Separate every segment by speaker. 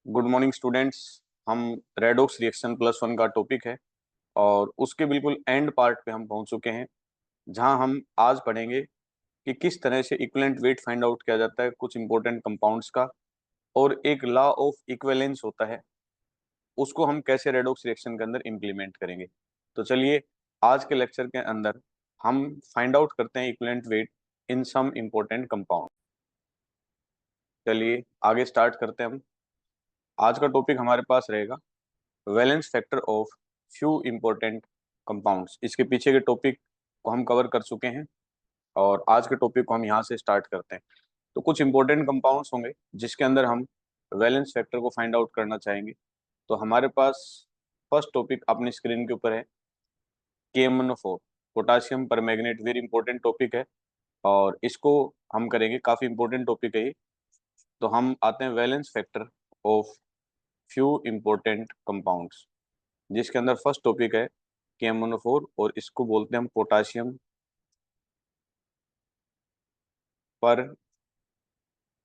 Speaker 1: Good morning students. हम redox reaction plus one का topic है और उसके बिल्कुल एंड पार्ट पे हम पहुंच चुके हैं, जहां हम आज पढ़ेंगे कि किस तरह से इक्विवेलेंट वेट फाइंड आउट किया जाता है कुछ इंपॉर्टेंट कंपाउंड्स का, और एक लॉ ऑफ इक्विवेलेंस होता है, उसको हम कैसे रेडॉक्स रिएक्शन के अंदर इम्प्लीमेंट करेंगे। तो चलिए आज के लेक्चर के अंदर हम फाइंड आउट करते हैं इक्विवेलेंट वेट इन सम इम्पोर्टेंट कंपाउंड। चलिए आगे स्टार्ट करते हैं हम। आज का टॉपिक हमारे पास रहेगा valence factor of few important compounds. इसके पीछे के टॉपिक को हम कवर कर चुके हैं और आज के टॉपिक को हम यहाँ से स्टार्ट करते हैं। तो कुछ इंपॉर्टेंट कंपाउंड्स होंगे जिसके अंदर हम वैलेंस फैक्टर को फाइंड आउट करना चाहेंगे। तो हमारे पास फर्स्ट टॉपिक अपनी स्क्रीन के ऊपर है, KMnO4, potassium permanganate. Very important topic है और इसको हम करेंगे, काफी इंपॉर्टेंट टॉपिक है ये। तो हम आते हैं valence factor of few important compounds, जिसके अंदर फर्स्ट टॉपिक है KMnO4 और इसको बोलते हैं हम पोटासियम पर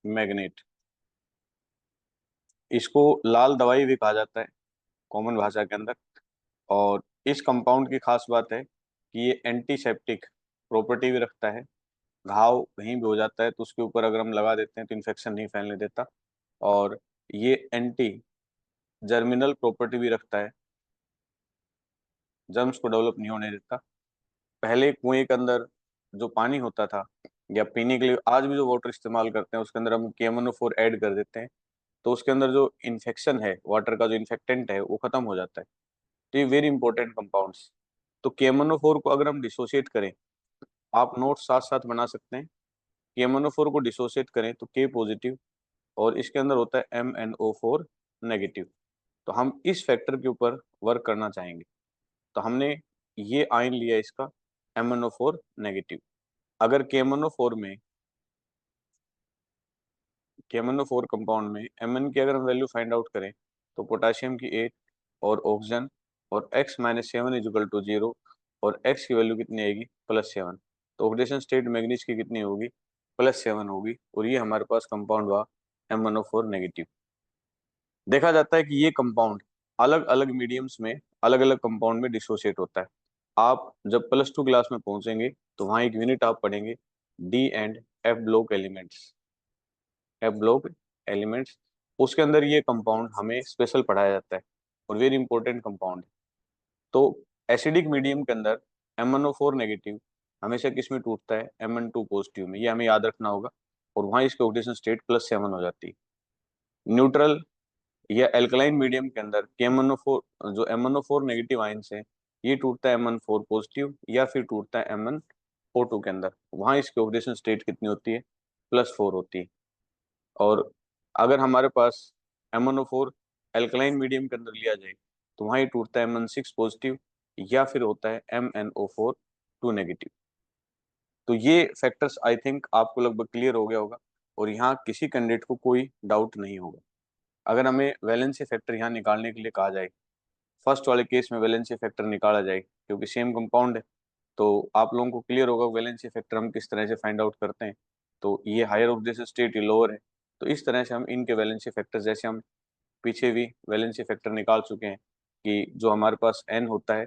Speaker 1: मैग्नेट। इसको लाल दवाई भी कहा जाता है कॉमन भाषा के अंदर। और इस कंपाउंड की खास बात है कि ये एंटीसेप्टिक प्रॉपर्टी भी रखता है। घाव कहीं भी हो जाता है तो उसके ऊपर अगर हम लगा देते हैं तो इन्फेक्शन नहीं फैलने देता। और ये एंटी जर्मिनल प्रॉपर्टी भी रखता है, जर्म्स को डेवलप नहीं होने देता। पहले कुएं के अंदर जो पानी होता था या पीने के लिए आज भी जो वाटर इस्तेमाल करते हैं उसके अंदर हम KMnO4 ऐड कर देते हैं, तो उसके अंदर जो इन्फेक्शन है, वाटर का जो इन्फेक्टेंट है, वो खत्म हो जाता है। तो ये वेरी इंपॉर्टेंट कंपाउंड्स। तो KMnO4 को अगर हम डिसोशिएट करें, आप नोट साथ साथ बना सकते हैं। KMnO4 को डिसोशिएट करें तो K पॉजिटिव और इसके अंदर होता है MnO4 नेगेटिव। तो हम इस फैक्टर के ऊपर वर्क करना चाहेंगे। तो हमने ये आयन लिया इसका MnO4 नेगेटिव। अगर KMnO4 कंपाउंड में Mn की अगर हम वैल्यू फाइंड आउट करें तो पोटाशियम की 8 और ऑक्सीजन और x-7 इजिकल टू 0 और x की वैल्यू कितनी आएगी +7। तो ऑक्सीडेशन स्टेट मैग्नीज की कितनी होगी +7 होगी, और ये हमारे पास कंपाउंड हुआ MnO4 नेगेटिव। देखा जाता है कि ये कंपाउंड अलग अलग मीडियम्स में अलग अलग कंपाउंड में डिसोशिएट होता है। आप जब +2 क्लास में पहुंचेंगे तो वहाँ एक यूनिट आप पढ़ेंगे D and F block elements. F block elements, उसके अंदर ये कंपाउंड हमें स्पेशल पढ़ाया जाता है और वेरी इंपॉर्टेंट कंपाउंड है। तो एसिडिक मीडियम के अंदर MnO4 नेगेटिव हमेशा किस में टूटता है Mn2 पॉजिटिव में, ये हमें याद रखना होगा। और वहाँ इसकी ऑक्सीडेशन स्टेट +7 हो जाती है। न्यूट्रल या एल्कलाइन मीडियम के अंदर KMnO4 जो MnO4 नेगेटिव आयंस है, ये टूटता है Mn4 पॉजिटिव या फिर टूटता है MnO2 के अंदर। वहाँ इसकी ऑक्सीडेशन स्टेट कितनी होती है +4 होती है। और अगर हमारे पास MnO4 एल्कलाइन मीडियम के अंदर लिया जाए तो वहाँ ये टूटता है Mn6 पॉजिटिव या फिर होता है MnO4 2 नेगेटिव। तो ये फैक्टर्स आई थिंक आपको लगभग क्लियर हो गया होगा और यहाँ किसी कैंडिडेट को कोई डाउट नहीं होगा। अगर हमें वैलेंसी फैक्टर यहाँ निकालने के लिए कहा जाए, फर्स्ट वाले केस में वैलेंसी फैक्टर निकाला जाए क्योंकि सेम कंपाउंड है, तो आप लोगों को क्लियर होगा वैलेंसी फैक्टर हम किस तरह से फाइंड आउट करते हैं। तो ये हायर ऑक्सीडेशन स्टेट, ये लोअर है, तो इस तरह से हम इनके वैलेंसी फैक्टर, जैसे हम पीछे भी वैलेंसी फैक्टर निकाल चुके हैं कि जो हमारे पास N होता है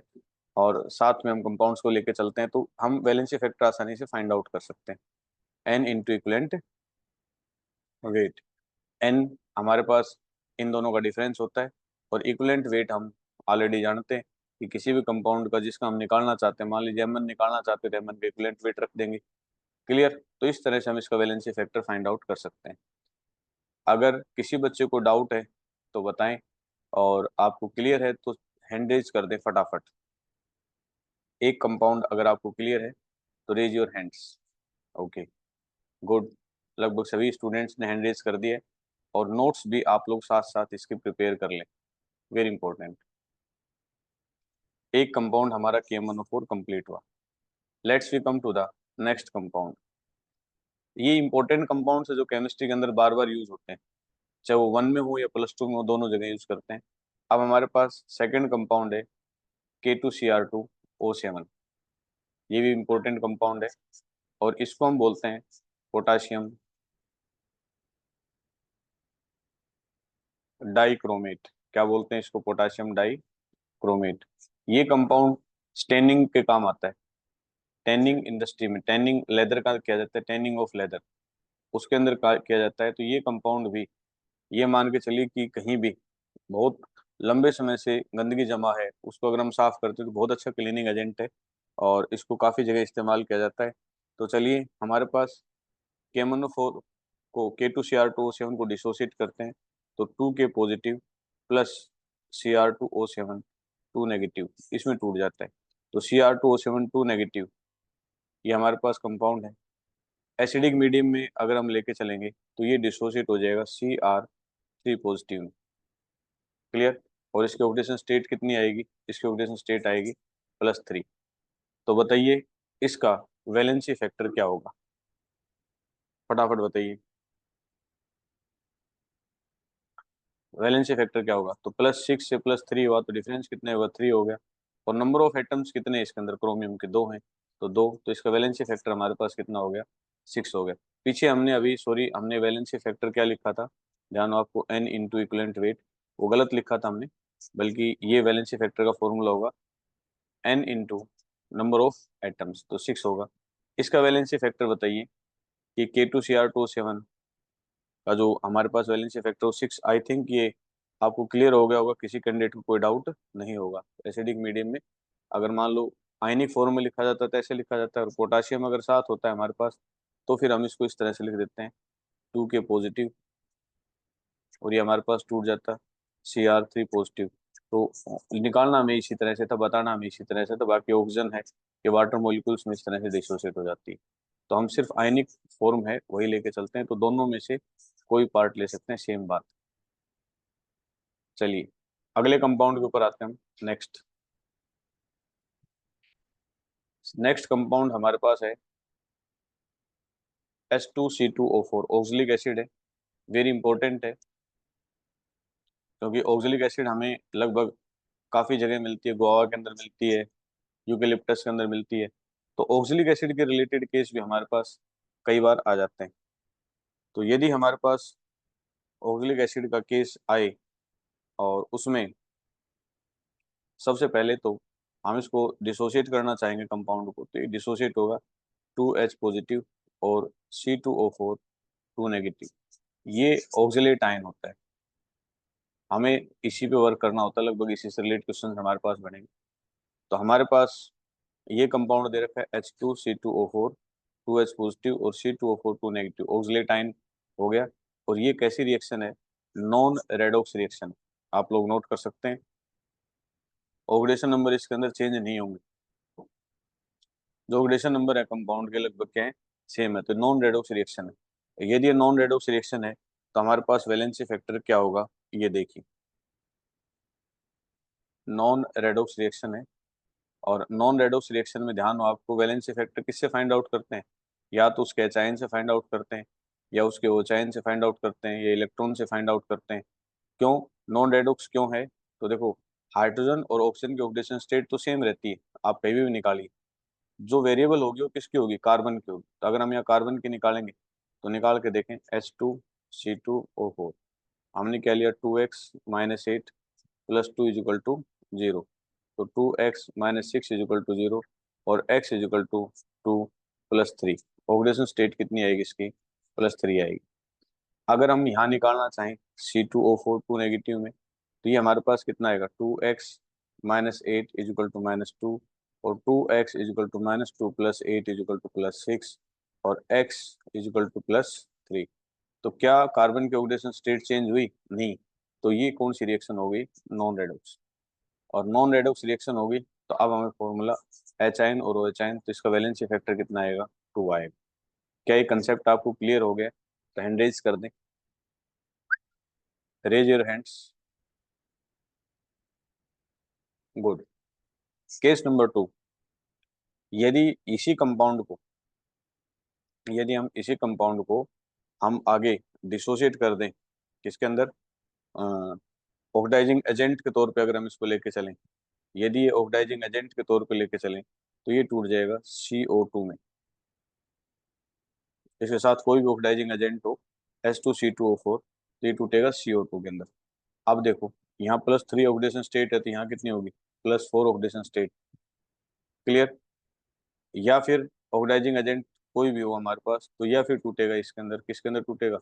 Speaker 1: और साथ में हम कंपाउंड्स को लेके चलते हैं, तो हम वैलेंसी फैक्टर आसानी से फाइंड आउट कर सकते हैं। N into equivalent weight. N हमारे पास इन दोनों का डिफरेंस होता है और इक्विवेलेंट वेट हम ऑलरेडी जानते हैं कि किसी भी कंपाउंड का जिसका हम निकालना चाहते हैं, मान लीजिए Mn निकालना चाहते थे, Mn का इक्विवेलेंट वेट रख देंगे। क्लियर? तो इस तरह से हम इसका वैलेंसी फैक्टर फाइंड आउट कर सकते हैं। अगर किसी बच्चे को डाउट है तो बताएं, और आपको क्लियर है तो हैंड रेज कर दें फटाफट। एक कंपाउंड अगर आपको क्लियर है तो raise your hands. Okay, good. लगभग सभी स्टूडेंट्स ने हैंड रेज कर दिए और नोट्स भी आप लोग साथ साथ इसके प्रिपेयर कर लें, वेरी इंपॉर्टेंट। एक कंपाउंड हमारा KMnO4 कंप्लीट हुआ। Let's we come to the next compound. ये इंपॉर्टेंट कंपाउंड्स है जो केमिस्ट्री के अंदर बार बार यूज होते हैं, चाहे वो 1 में हो या +2 में हो, दोनों जगह यूज करते हैं। अब हमारे पास सेकंड कंपाउंड है K2Cr2O7। ये भी इंपॉर्टेंट कंपाउंड है और इसको हम बोलते हैं पोटाशियम डाइक्रोमेट, क्या बोलते हैं इसको, पोटाशियम डाइक्रोमेट। ये कंपाउंड स्टेनिंग के काम आता है। टैनिंग इंडस्ट्री में टैनिंग लेदर का किया जाता है, टैनिंग ऑफ लेदर उसके अंदर किया जाता है। तो ये कंपाउंड भी, ये मान के चलिए कि कहीं भी बहुत लंबे समय से गंदगी जमा है, उसको अगर हम साफ करते हैं तो बहुत अच्छा क्लीनिंग एजेंट है और इसको काफ़ी जगह इस्तेमाल किया जाता है। तो चलिए, हमारे पास KMnO4 को K2Cr2O7 को डिसोसिएट करते हैं, तो 2K प्लस Cr2O7 2 नेगेटिव इसमें टूट जाता है। तो Cr2O7 2 नेगेटिव ये हमारे पास कंपाउंड है। एसिडिक मीडियम में अगर हम लेके चलेंगे तो ये डिसोसिएट हो जाएगा Cr3 में। क्लियर। और इसकी ऑक्सीडेशन स्टेट कितनी आएगी, इसकी ऑक्सीडेशन स्टेट आएगी +3। तो बताइए इसका वैलेंसी फैक्टर क्या होगा, फटाफट बताइए। वैलेंसी फैक्टर क्या होगा, तो +6 से +3 हुआ तो डिफरेंस कितने होगा, 3 हो गया। और नंबर ऑफ एटम्स कितने हैं इसके अंदर, क्रोमियम के 2 हैं, तो 2, तो इसका वैलेंसी फैक्टर हमारे पास कितना हो गया, 6 हो गया। पीछे हमने अभी, सॉरी, हमने वैलेंसी फैक्टर क्या लिखा था, ध्यान हो आपको, N इंटू इक्वलेंट वेट, वो गलत लिखा था हमने, बल्कि ये वैलेंसी फैक्टर का फॉर्मूला होगा N into number of atoms, तो 6 होगा। इसका वैलेंसी फैक्टर बताइए कि K2Cr2O7 का जो हमारे पास वैलेंसी फैक्टर हो 6, आई थिंक ये आपको क्लियर हो गया होगा, किसी कैंडिडेट को कोई डाउट नहीं होगा। एसिडिक मीडियम में अगर मान लो आयनिक फॉर्म में लिखा जाता है तो ऐसे लिखा जाता है, और पोटाशियम अगर साथ होता है हमारे पास तो फिर हम इसको इस तरह से लिख देते हैं 2K और ये हमारे पास टूट जाता है Cr3। तो निकालना हमें इसी तरह से था, बताना हमें इसी तरह से था, बाकी ऑक्सीजन है कि वाटर मॉलिक्यूल्स में इस तरह से डिसोसिएट हो जाती है। तो हम सिर्फ आयनिक फॉर्म है वही लेके चलते हैं, तो दोनों में से कोई पार्ट ले सकते हैं, सेम बात। चलिए अगले कंपाउंड के ऊपर आते हैं हम। नेक्स्ट नेक्स्ट कंपाउंड हमारे पास है H2C2O4, ऑक्सलिक एसिड है, वेरी इंपॉर्टेंट है, क्योंकि ऑक्सलिक एसिड हमें लगभग काफ़ी जगह मिलती है, गुआवा के अंदर मिलती है, यूकेलिप्टस के अंदर मिलती है। तो ऑक्सलिक एसिड के रिलेटेड केस भी हमारे पास कई बार आ जाते हैं। तो यदि हमारे पास ऑक्सलिक एसिड का केस आए और उसमें सबसे पहले तो हम इसको डिसोशिएट करना चाहेंगे कंपाउंड को, तो ये डिसोशिएट होगा 2H और C2O4 2 नेगेटिव। ये ऑक्सलेट आयन होता है, हमें इसी पे वर्क करना होता है, लगभग इसी से रिलेटेड क्वेश्चन हमारे पास बनेंगे। तो हमारे पास ये कंपाउंड दे रखा है H2C2O4 2H और C2O4 2 नेगेटिव, ऑक्सलेट आयन हो गया। और ये कैसी रिएक्शन है, नॉन रेडॉक्स रिएक्शन, आप लोग नोट कर सकते हैं। ऑक्सीडेशन नंबर इसके अंदर चेंज नहीं होंगे, जो ऑक्सीडेशन नंबर है कंपाउंड के लगभग क्या है, सेम है। तो नॉन रेडॉक्स रिएक्शन है। यदि ये नॉन रेडॉक्स रिएक्शन है तो हमारे पास वैलेंसी फैक्टर क्या होगा, ये देखिए। नॉन रेडॉक्स रिएक्शन है, और नॉन रेडॉक्स रिएक्शन में ध्यान हो आपको, वैलेंसी फैक्टर किससे फाइंड आउट करते हैं, या तो उसके एच से फाइंड आउट करते हैं, या उसके OH से फाइंड आउट करते हैं, या इलेक्ट्रॉन से फाइंड आउट करते हैं। क्यों नॉन रेडॉक्स क्यों है, तो देखो, हाइड्रोजन और ऑक्सीजन की ऑक्सीडेशन स्टेट तो सेम रहती है, आप कहीं भी निकालिए। जो वेरिएबल होगी वो किसकी होगी, कार्बन की होगी। तो अगर हम यहाँ कार्बन की निकालेंगे तो निकाल के देखें, H2C2O4, हमने क्या लिया, 2x-8 +2 = 0। तो 2x-6 = 0 और x = 2 +3, ऑक्सीडेशन स्टेट कितनी आएगी इसकी, +3 आएगी। अगर हम यहाँ निकालना चाहें C2O4 2 नेगेटिव में, तो ये हमारे पास कितना आएगा, 2x-8 = -2, और 2x = -2 + 8 = +6, और x = +3। तो क्या कार्बन की ऑक्सीडेशन स्टेट चेंज हुई, नहीं। तो ये कौन सी रिएक्शन हो गई, नॉन रेडॉक्स। और नॉन रेडॉक्स रिएक्शन होगी तो अब हमें फॉर्मूला एच आयन और OH आयन, तो इसका वैलेंसी फैक्टर कितना आएगा, 2 आएगा। क्या ये कंसेप्ट आपको क्लियर हो गया, तो हैंड रेज कर दें, raise your hands. Good. Case number 2, यदि इसी कंपाउंड को, यदि हम इसी कंपाउंड को हम आगे डिसोशिएट कर दें किसके अंदर, ऑक्सीडाइजिंग एजेंट के तौर पे अगर हम इसको लेके चलें, यदि ये ऑक्सीडाइजिंग एजेंट के तौर पे लेके चलें तो ये टूट जाएगा CO2 में। इसके साथ कोई भी ऑक्सीडाइजिंग एजेंट हो H2C2O4, तो ये टूटेगा CO2 के अंदर। अब देखो यहाँ +3 ऑक्सीडेशन स्टेट है तो यहाँ कितनी होगी, +4 ऑक्सीडेशन स्टेट। क्लियर। या फिर ऑक्सीडाइजिंग एजेंट कोई भी हो हमारे पास तो या फिर टूटेगा इसके अंदर, किसके अंदर टूटेगा,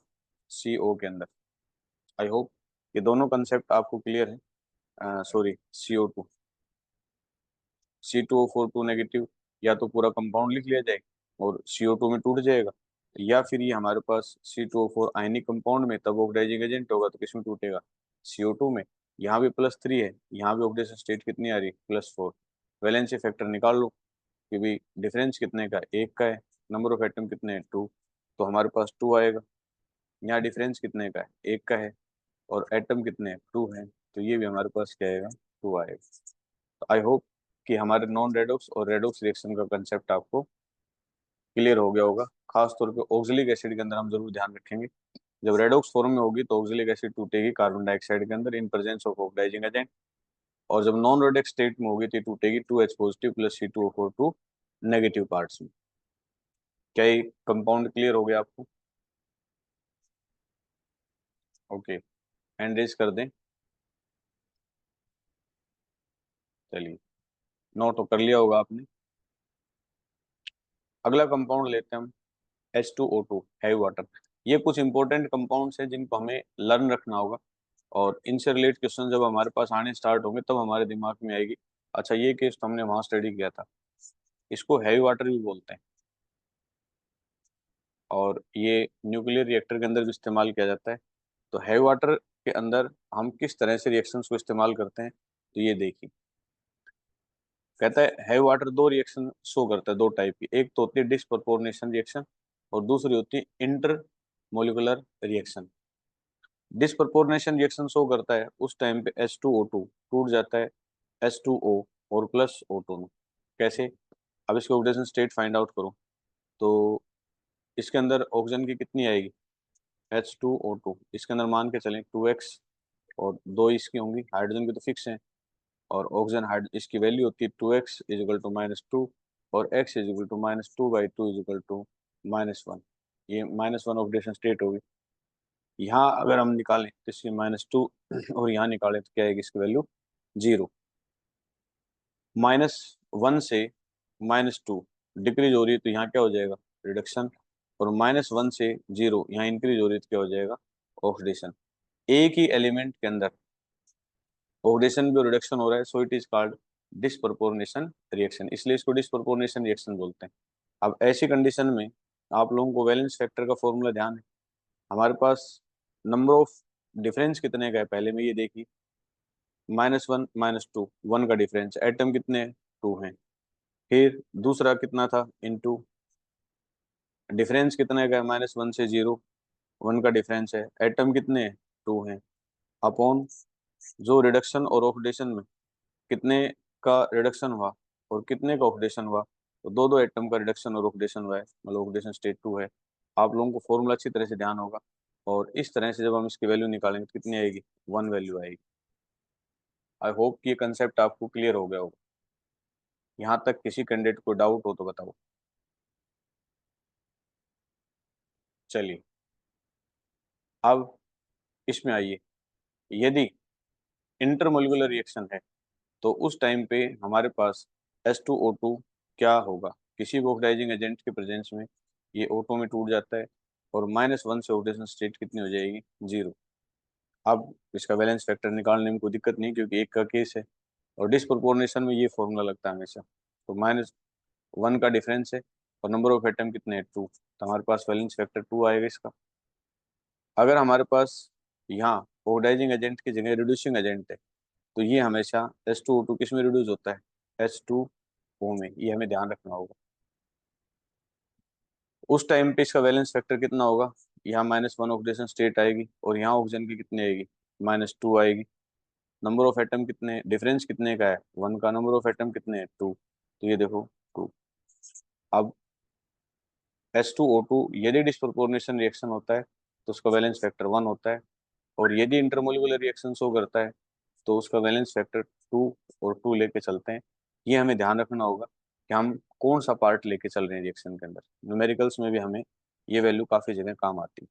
Speaker 1: CO के अंदर। आई होप ये दोनों कंसेप्ट आपको क्लियर है। सॉरी, CO2, C2O4 नेगेटिव, या तो पूरा कंपाउंड लिख लिया जाए और CO2 में टूट जाएगा, या फिर ये हमारे पास C2O4 आयनिक कंपाउंड में तब ऑक्सीडाइजिंग एजेंट होगा तो किसमें टूटेगा, CO2 में। यहाँ भी +3 है, यहाँ भी ऑक्सीडेशन स्टेट कितनी आ रही है, +4। वैलेंसी फैक्टर निकाल लो कि भाई डिफरेंस कितने का है, 1 का है, नंबर ऑफ एटम कितने हैं, 2, तो हमारे पास 2 आएगा। यहाँ डिफरेंस कितने का है, 1 का है, और एटम कितने हैं, 2 हैं, तो ये भी हमारे पास क्या आएगा, 2 आएगा। तो आई होप कि हमारे नॉन रेडॉक्स और रेडॉक्स रिएक्शन का कंसेप्ट आपको क्लियर हो गया होगा। खास तौर पे ऑक्जेलिक एसिड के अंदर हम जरूर ध्यान रखेंगे, जब रेडॉक्स फॉर्म में होगी तो ऑक्जेलिक एसिड टूटेगी कार्बन डाइऑक्साइड के अंदर in presence of oxidising agent, और जब नॉन रेडॉक्स स्टेट में होगी तो ये टूटेगी 2H positive plus C2O4 negative parts में। क्या ये कंपाउंड क्लियर हो गया आपको? ओके, हैंड रेज कर दें। चलिए, नोट तो कर लिया होगा आपने। अगला कंपाउंड लेते हैं हम, H2O2 हैवी वाटर। ये कुछ इंपॉर्टेंट कंपाउंड्स हैं जिनको हमें लर्न रखना होगा, और इनसे रिलेटेड क्वेश्चन जब हमारे पास आने स्टार्ट होंगे तब हमारे दिमाग में आएगी, अच्छा ये केस तो हमने वहां स्टडी किया था। इसको हैवी वाटर भी बोलते हैं, और ये न्यूक्लियर रिएक्टर के अंदर भी इस्तेमाल किया जाता है। तो हैवी वाटर के अंदर हम किस तरह से रिएक्शंस को इस्तेमाल करते हैं, तो ये देखिए। कहता है हैवी वाटर दो रिएक्शन शो करता है, दो टाइप की, एक तो होती है डिसप्रपोर्शनेशन रिएक्शन और दूसरी होती है inter molecular reaction. Disproportionation reaction show करता है उस टाइम पे H2O2 टूट जाता है H2O और +O2 में। कैसे? अब इसके ऑक्सीडेशन स्टेट फाइंड आउट करो तो इसके अंदर ऑक्सीजन की कितनी आएगी, H2O2, इसके अंदर मान के चलें 2x, और दो इसकी होंगी, हाइड्रोजन की तो फिक्स है, और ऑक्सीजन हाइड इसकी वैल्यू होती है 2x इज इक्वल टू -2, और x is equal to -2/2 is equal to -1। ये -1 ऑक्सीडेशन स्टेट होगी। यहाँ अगर हम निकालें तो इसकी -2 और यहाँ निकालें तो क्या आएगी इसकी वैल्यू, 0। -1 से -2 डिक्रीज हो रही है तो यहाँ क्या हो जाएगा, रिडक्शन, और -1 से 0 यहाँ इंक्रीज हो रही है तो क्या हो जाएगा, ऑक्सीडेशन। एक ही एलिमेंट के अंदर ऑक्सीडेशन भी रिडक्शन हो रहा है, so it is called disproportionation reaction, इसलिए इसको डिसप्रपोर्शनेशन रिएक्शन बोलते हैं। अब ऐसी कंडीशन में आप लोगों को वैलेंस फैक्टर का फॉर्मूला ध्यान है, हमारे पास नंबर ऑफ डिफरेंस कितने का है पहले में ये देखिए, -1 -2, 1 का डिफरेंस, एटम कितने हैं, 2 हैं। फिर दूसरा कितना था, इनटू डिफरेंस कितने का है, -1 से 0, 1 का डिफरेंस है, एटम कितने हैं, 2 हैं, अपॉन जो रिडक्शन और ऑक्सीडेशन में कितने का रिडक्शन हुआ और कितने का ऑक्सीडेशन हुआ, तो दो दो एटम का रिडक्शन और ऑक्सीडेशन हुआ है, मतलब ऑक्सीडेशन स्टेट 2 है। आप लोगों को फॉर्मूला अच्छी तरह से ध्यान होगा, और इस तरह से जब हम इसकी वैल्यू निकालेंगे तो कितनी आएगी, 1 वैल्यू आएगी। आई होप कि ये कंसेप्ट आपको क्लियर हो गया होगा। यहाँ तक किसी कैंडिडेट को डाउट हो तो बताओ। चलिए, अब इसमें आइए, यदि इंटरमोलिकुलर रिएक्शन है तो उस टाइम पे हमारे पास H2O2 क्या होगा, किसी भी ऑक्सीडाइजिंग एजेंट के प्रेजेंस में ये O2 में टूट जाता है, और -1 से ऑक्सीडेशन स्टेट कितनी हो जाएगी, 0। अब इसका वैलेंस फैक्टर निकालने में कोई दिक्कत नहीं क्योंकि एक का केस है, और डिसप्रोपोर्शनेशन में ये फॉर्मूला लगता है हमेशा। तो -1 का डिफरेंस है और नंबर ऑफ एटम कितने हैं, 2, तो हमारे पास वैलेंस फैक्टर 2 आएगा इसका। अगर हमारे पास यहाँ ऑक्सीडाइजिंग एजेंट की जगह रिड्यूसिंग एजेंट है तो ये हमेशा H2O2 किस में रिड्यूस होता है, H2O में, ये हमें ध्यान रखना होगा। उस टाइम पे इसका वैलेंस फैक्टर कितना होगा, यहाँ -1 ऑक्सीडेशन स्टेट आएगी और यहाँ ऑक्सीजन की कितनी आएगी, -2 आएगी। नंबर ऑफ एटम कितने, डिफरेंस कितने का है, 1 का, नंबर ऑफ एटम कितने हैं, 2, तो ये देखो 2। अब H2O2 यदि डिस्प्रोपोर्शनेशन रिएक्शन होता है तो उसका वैलेंस फैक्टर 1 होता है, और यदि इंटरमोलिकुलर रिएक्शन शो करता है तो उसका वैलेंस फैक्टर 2 और 2 लेके चलते हैं। ये हमें ध्यान रखना होगा कि हम कौन सा पार्ट लेके चल रहे हैं रिएक्शन के अंदर। न्यूमेरिकल्स में भी हमें ये वैल्यू काफ़ी जगह काम आती है।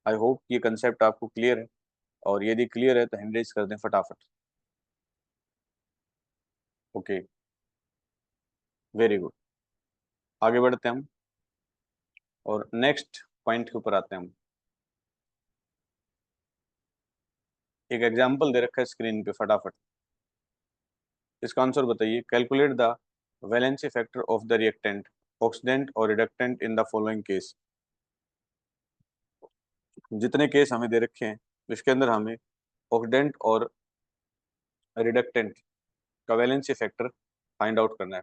Speaker 1: आई होप ये कंसेप्ट आपको क्लियर है। और यदि क्लियर है तो हैंड रेज कर दें फटाफट। Okay, very good. आगे बढ़ते हैं हम और नेक्स्ट पॉइंट के ऊपर आते हैं हम। एक एग्जाम्पल दे रखा है स्क्रीन पे, फटाफट इसका आंसर बताइए। Calculate the valency factor of the reactant, oxidant और reductant in the following case. जितने केस हमें दे रखे हैं इसके अंदर हमें ऑक्सीडेंट और रिडक्टेंट का वैलेंसी फैक्टर फाइंड आउट करना है।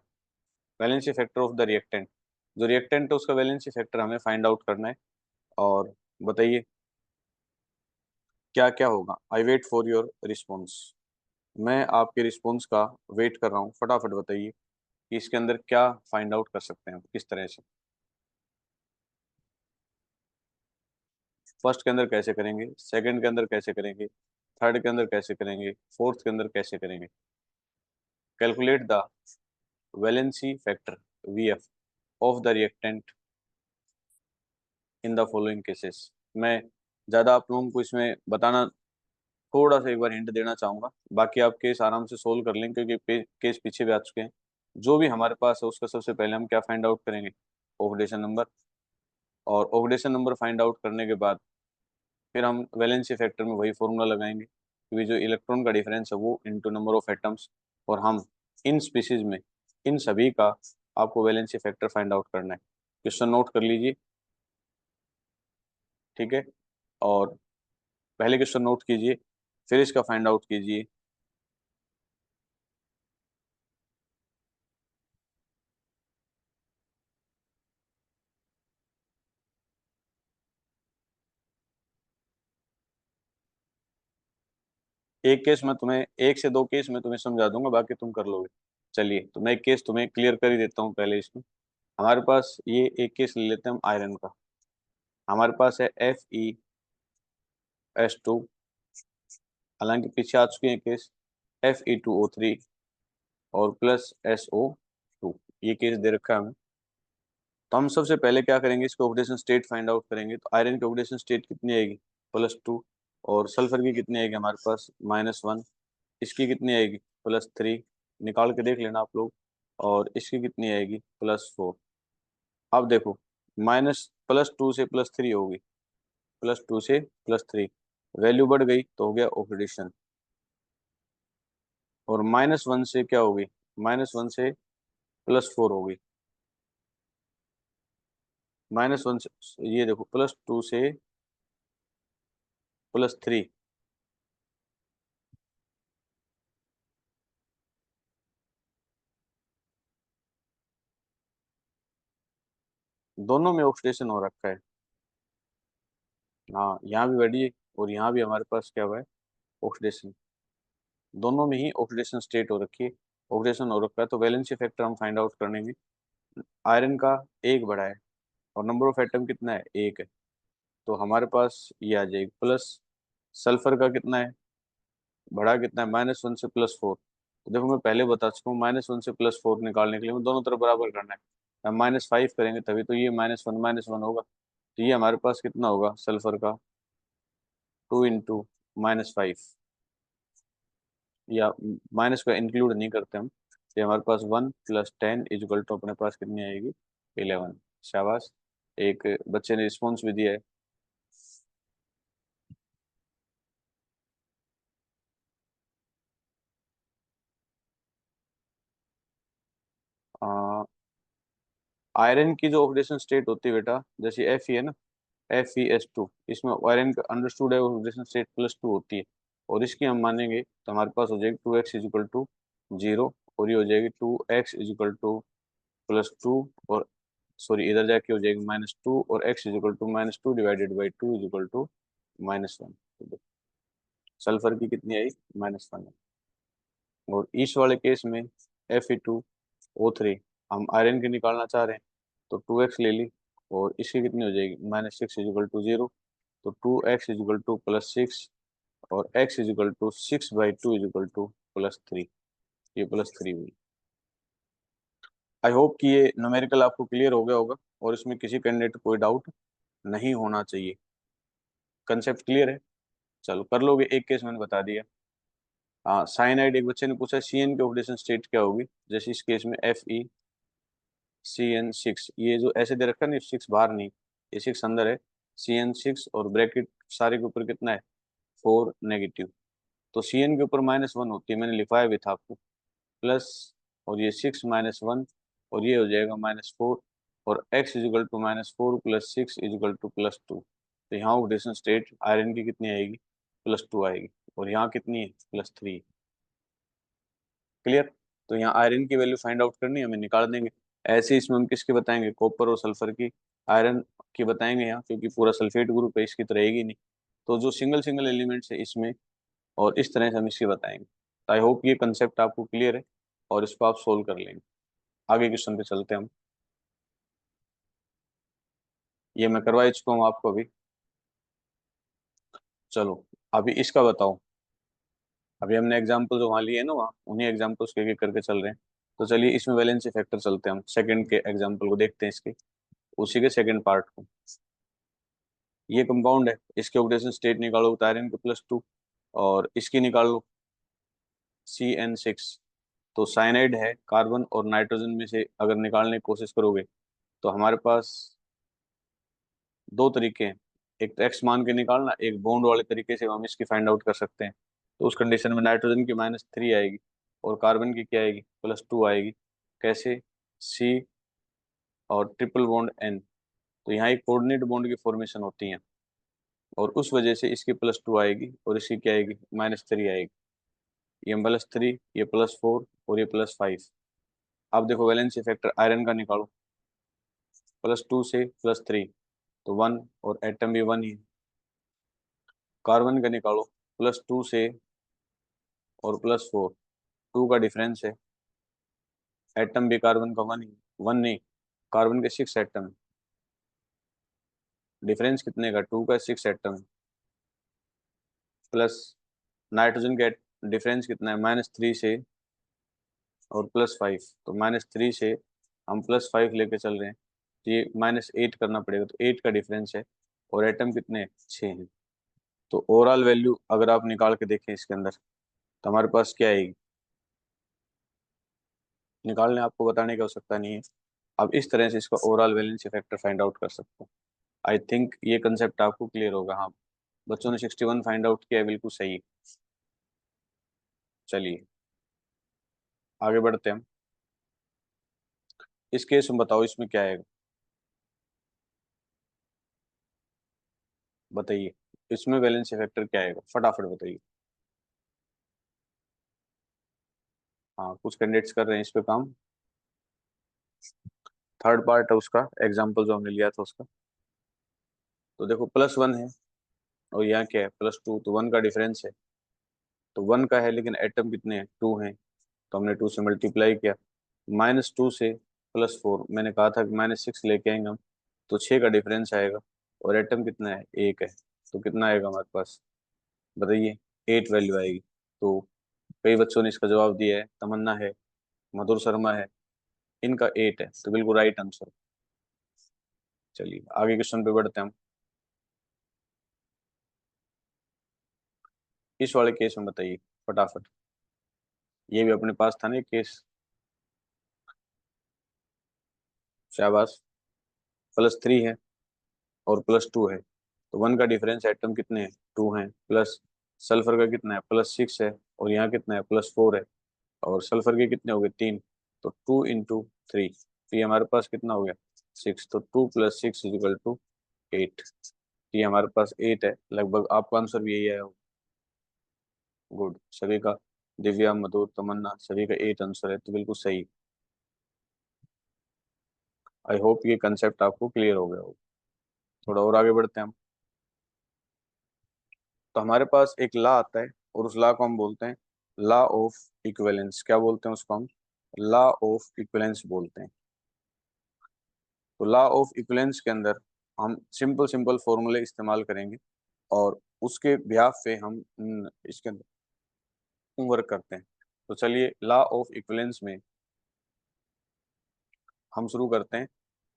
Speaker 1: Valency factor of the reactant, जो रिएक्टेंट है उसका वैलेंसी फैक्टर हमें फाइंड आउट करना है। और बताइए क्या क्या होगा। I wait for your response, मैं आपके रिस्पॉन्स का वेट कर रहा हूँ। फटाफट बताइए कि इसके अंदर क्या फाइंड आउट कर सकते हैं, किस तरह से। फर्स्ट के अंदर कैसे करेंगे, सेकंड के अंदर कैसे करेंगे, थर्ड के अंदर कैसे करेंगे, फोर्थ के अंदर कैसे करेंगे। Calculate the valency factor VF of the reactant in the following cases. मैं ज़्यादा आप लोगों को इसमें बताना, थोड़ा सा एक बार हिंट देना चाहूँगा, बाकी आप केस आराम से सोल्व कर लें क्योंकि केस पीछे भी आ चुके हैं। जो भी हमारे पास है उसका सबसे पहले हम क्या फाइंड आउट करेंगे, ऑक्सीडेशन नंबर। और ऑक्सीडेशन नंबर फाइंड आउट करने के बाद फिर हम वैलेंसी फैक्टर में वही फॉर्मूला लगाएंगे क्योंकि जो इलेक्ट्रॉन का डिफरेंस है वो इनटू नंबर ऑफ एटम्स, और हम इन स्पीसीज में इन सभी का आपको वैलेंसी फैक्टर फाइंड आउट करना है। क्वेश्चन नोट कर लीजिए, ठीक है। और पहले क्वेश्चन नोट कीजिए, फिर इसका फाइंड आउट कीजिए। एक केस में तुम्हें, एक से दो केस में तुम्हें समझा दूंगा, बाकी तुम कर लोगे। चलिए तो मैं एक केस तुम्हें क्लियर कर ही देता हूँ पहले इसमें। हमारे पास ये एक केस ले लेते हैं हम आयरन का। हमारे पास है FeS2, हालांकि पीछे आ चुके हैं केस Fe2O3 और प्लस SO2, ये केस दे रखा है हमें। तो हम सबसे पहले क्या करेंगे, इसको ऑक्सीडेशन स्टेट फाइंड आउट करेंगे। तो आयरन की ऑक्सीडेशन स्टेट कितनी आएगी, +2। और सल्फर की कितनी आएगी हमारे पास, -1। इसकी कितनी आएगी, +3। निकाल के देख लेना आप लोग। और इसकी कितनी आएगी, +4। अब देखो, +2 से +3 होगी, +2 से +3, वैल्यू बढ़ गई तो हो गया ऑक्सीडेशन। और -1 से क्या होगी, -1 से +4 होगी। -1 से ये देखो, +2 से +3, दोनों में ऑक्सीडेशन हो रखा है। हाँ, यहाँ भी बढ़ी है और यहाँ भी हमारे पास क्या हुआ है, ऑक्सीडेशन। दोनों में ही ऑक्सीडेशन स्टेट हो रखी है, ऑक्सीडेशन हो रखा है। तो वैलेंसी फैक्टर हम फाइंड आउट करने में, आयरन का 1 बढ़ा है और नंबर ऑफ एटम कितना है, 1 है। तो हमारे पास ये आ जाएगी प्लस। सल्फर का कितना है, बढ़ा कितना है, -1 से +4। तो देखो मैं पहले बता चुका हूँ, -1 से +4 निकालने के लिए हमें दोनों तरफ बराबर करना है। हम -5 करेंगे तभी तो ये -1 होगा। तो ये हमारे पास कितना होगा सल्फर का, 2 इंटू -5, या माइनस का इंक्लूड नहीं करते हम। तो हमारे पास 1 + 10 इजकल टू अपने पास कितनी आएगी, 11। शाबाश, एक बच्चे ने रिस्पॉन्स भी दिया है। आयरन की जो ऑक्सीडेशन स्टेट होती है बेटा, जैसे Fe है ना, FeS2, इसमें आयरन का अंडरस्टूड है ऑक्सीडेशन स्टेट +2 होती है। और इसकी हम मानेंगे तो हमारे पास हो जाएगी 2x इजिकल टू 0, और ये हो जाएगी 2x इजिकल टू +2, और सॉरी इधर जाके हो जाएगी -2, और x is equal to -2 divided by 2 is equal to -1। Sulphur की कितनी आई, -1। और इस वाले केस में Fe2O3 हम आयरन की निकालना चाह रहे हैं, तो 2x ले ली, और इसकी कितनी हो जाएगी, -6 इजिकल टू 0। तो 2x इजिकल टू +6, और x is equal to 6/2 is equal to +3। ये +3 हुई। आई होप कि ये न्यूमेरिकल आपको क्लियर हो गया होगा और इसमें किसी कैंडिडेट को कोई डाउट नहीं होना चाहिए। कंसेप्ट क्लियर है। चलो कर लोगे, एक केस मैंने बता दिया। हाँ, साइनाइड, एक बच्चे ने पूछा CN की ऑक्सीडेशन स्टेट क्या होगी। जैसे इस केस में FeCN6, ये जो ऐसे दे रखा है ना, 6 बाहर नहीं, ये 6 अंदर है, CN6 और ब्रैकेट सारे के ऊपर कितना है, 4 नेगेटिव। तो CN के ऊपर -1 होती है, मैंने लिखवाया भी था आपको, प्लस, और ये 6 -1, और ये हो जाएगा -4, और x is equal to -4 + 6 is equal to +2। तो यहाँ ऑक्सीडेशन स्टेट आयरन की कितनी आएगी, +2 आएगी, और यहाँ कितनी है, +3। क्लियर। तो यहाँ आयरन की वैल्यू फाइंड आउट करनी है, हमें निकाल देंगे। ऐसे इसमें हम किसके बताएंगे, कॉपर और सल्फर की, आयरन की बताएंगे यहाँ, क्योंकि पूरा सल्फेट ग्रुप है, इसकी तो रहेगी नहीं। तो जो सिंगल सिंगल एलिमेंट्स है इसमें, और इस तरह से हम इसकी बताएंगे। तो आई होप ये कंसेप्ट आपको क्लियर है, और इसको आप सोल्व कर लेंगे। आगे क्वेश्चन पे चलते हैं हम। ये मैं करवा ही चुका हूँ आपको अभी। चलो अभी इसका बताओ। अभी हमने एग्जाम्पल जो वहाँ लिए है ना, वहाँ उन्हीं एग्जाम्पल्स के एक करके चल रहे हैं। तो चलिए इसमें वैलेंसी फैक्टर चलते हैं हम, सेकंड के एग्जाम्पल को देखते हैं इसके, उसी के सेकंड पार्ट को। ये कंपाउंड है, इसके ऑक्सीडेशन स्टेट निकालो तो आयरन के +2, और इसकी निकाल लो CN6। तो साइनाइड है, कार्बन और नाइट्रोजन में से अगर निकालने की कोशिश करोगे तो हमारे पास दो तरीके हैं। एक तो एक्स मान के निकालना, एक बॉन्ड वाले तरीके से हम इसकी फाइंड आउट कर सकते हैं। तो उस कंडीशन में नाइट्रोजन की -3 आएगी, और कार्बन की क्या आएगी, +2 आएगी। कैसे, C और ट्रिपल बॉन्ड N। तो यहाँ एक कोऑर्डिनेट बॉन्ड की फॉर्मेशन होती है, और उस वजह से इसकी +2 आएगी, और इसकी क्या आएगी, -3 आएगी। ये +3, ये +4, और ये +5। अब देखो वैलेंसी फैक्टर आयरन का निकालो, +2 से +3, तो 1, और एटम भी 1 ही। कार्बन का निकालो, +2 से और +4, 2 का डिफरेंस है। एटम भी कार्बन का 1 ही, 1 नहीं, कार्बन के 6 एटम। डिफरेंस कितने का, 2 का 6 एटम। प्लस नाइट्रोजन का डिफरेंस कितना है, -3 से और +5। तो -3 से हम +5 लेके चल रहे हैं, तो ये -8 करना पड़ेगा, तो 8 का डिफरेंस है। और एटम कितने हैं, 6 हैं। तो ओवरऑल वैल्यू अगर आप निकाल के देखें इसके अंदर, तो हमारे पास क्या आएगी, निकालने आपको बताने की आवश्यकता नहीं है। अब इस तरह से इसका overall valency factor find out कर सकते हो। आई थिंक ये कंसेप्ट आपको क्लियर होगा। हाँ, बच्चों ने 61 फाइंड आउट किया है, बिल्कुल सही। चलिए आगे बढ़ते हैं हम। इस केस में बताओ इसमें क्या आएगा, बताइए। इसमें वैलेंसी फैक्टर क्या आएगा, फटाफट बताइए। हाँ, कुछ कैंडिडेट्स कर रहे हैं इस पे काम। थर्ड पार्ट है उसका, एग्जाम्पल जो हमने लिया था उसका। तो देखो +1 है, और यहाँ क्या है, +2, तो 1 का डिफरेंस है। तो 1 का है, लेकिन एटम कितने हैं, 2 हैं, तो हमने 2 से मल्टीप्लाई किया। -2 से +4, मैंने कहा था कि -6 लेके आएंगे हम, तो 6 का डिफरेंस आएगा। और एटम कितना है, 1 है, तो कितना आएगा हमारे पास, बताइए। 8 वैल्यू आएगी। तो कई बच्चों ने इसका जवाब दिया है, तमन्ना है, मधुर शर्मा है, इनका 8 है, तो बिल्कुल राइट आंसर। चलिए आगे क्वेश्चन पे बढ़ते हैं हम। इस वाले केस में बताइए फटाफट। ये भी अपने पास था ना केस, शाबाश। +3 है और +2 है, तो 1 का डिफरेंस एटम कितने हैं, 2 हैं। प्लस सल्फर का कितना है, +6 है, और यहाँ कितना है, +4 है। और सल्फर के कितने हो गए, 3। तो 2 × 3, तो ये हमारे पास कितना हो गया, 6। तो 2 + 6 = 8। ये हमारे पास 8 है, लगभग आपका आंसर भी यही आया हो। गुड, सभी का, दिव्या, मधुर, तमन्ना, सभी का 8 आंसर है, तो बिल्कुल सही। आई होप ये कंसेप्ट आपको क्लियर हो गया हो। थोड़ा और आगे बढ़ते हैं हम। तो हमारे पास एक लॉ आता है, और उस लॉ को हम बोलते हैं लॉ ऑफ इक्विवेलेंस। क्या बोलते हैं उसको हम, लॉ ऑफ इक्विवेलेंस बोलते हैं। तो लॉ ऑफ इक्विवेलेंस के अंदर हम सिंपल सिंपल फॉर्मूले इस्तेमाल करेंगे, और उसके बिहाफ पे हम इसके अंदर वर्क करते हैं। तो चलिए लॉ ऑफ इक्विवेलेंस में हम शुरू करते हैं।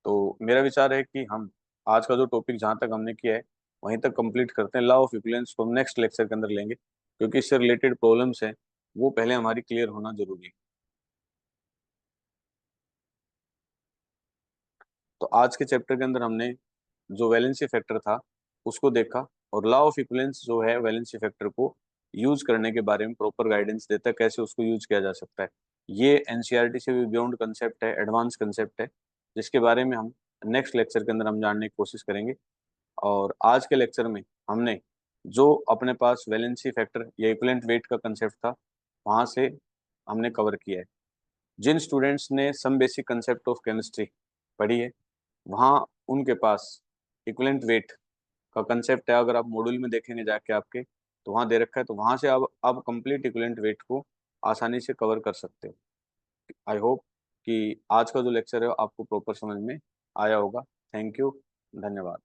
Speaker 1: तो मेरा विचार है कि हम आज का जो टॉपिक जहाँ तक हमने किया है, वहीं तक कंप्लीट करते हैं। लॉ ऑफ इक्विवेलेंस को हम नेक्स्ट लेक्चर के अंदर लेंगे, क्योंकि इससे रिलेटेड प्रॉब्लम्स हैं वो पहले हमारी क्लियर होना जरूरी है। तो आज के चैप्टर के अंदर हमने जो वैलेंसी फैक्टर था उसको देखा, और लॉ ऑफ इक्विवेलेंस जो है वैलेंसी फैक्टर को यूज करने के बारे में प्रॉपर गाइडेंस देता है, कैसे उसको यूज किया जा सकता है। ये एनसीईआरटी से भी बियॉन्ड कंसेप्ट है, एडवांस कंसेप्ट है, जिसके बारे में हम नेक्स्ट लेक्चर के अंदर हम जानने की कोशिश करेंगे। और आज के लेक्चर में हमने जो अपने पास वैलेंसी फैक्टर या इक्विवेलेंट वेट का कंसेप्ट था वहां से हमने कवर किया है। जिन स्टूडेंट्स ने some basic concept of chemistry पढ़ी है वहाँ उनके पास इक्विवेलेंट वेट का कंसेप्ट है, अगर आप मॉड्यूल में देखेंगे जाके आपके तो वहाँ दे रखा है, तो वहाँ से आप कंप्लीट इक्विवेलेंट वेट को आसानी से कवर कर सकते हो। आई होप कि आज का जो लेक्चर है आपको प्रॉपर समझ में आया होगा। थैंक यू, धन्यवाद।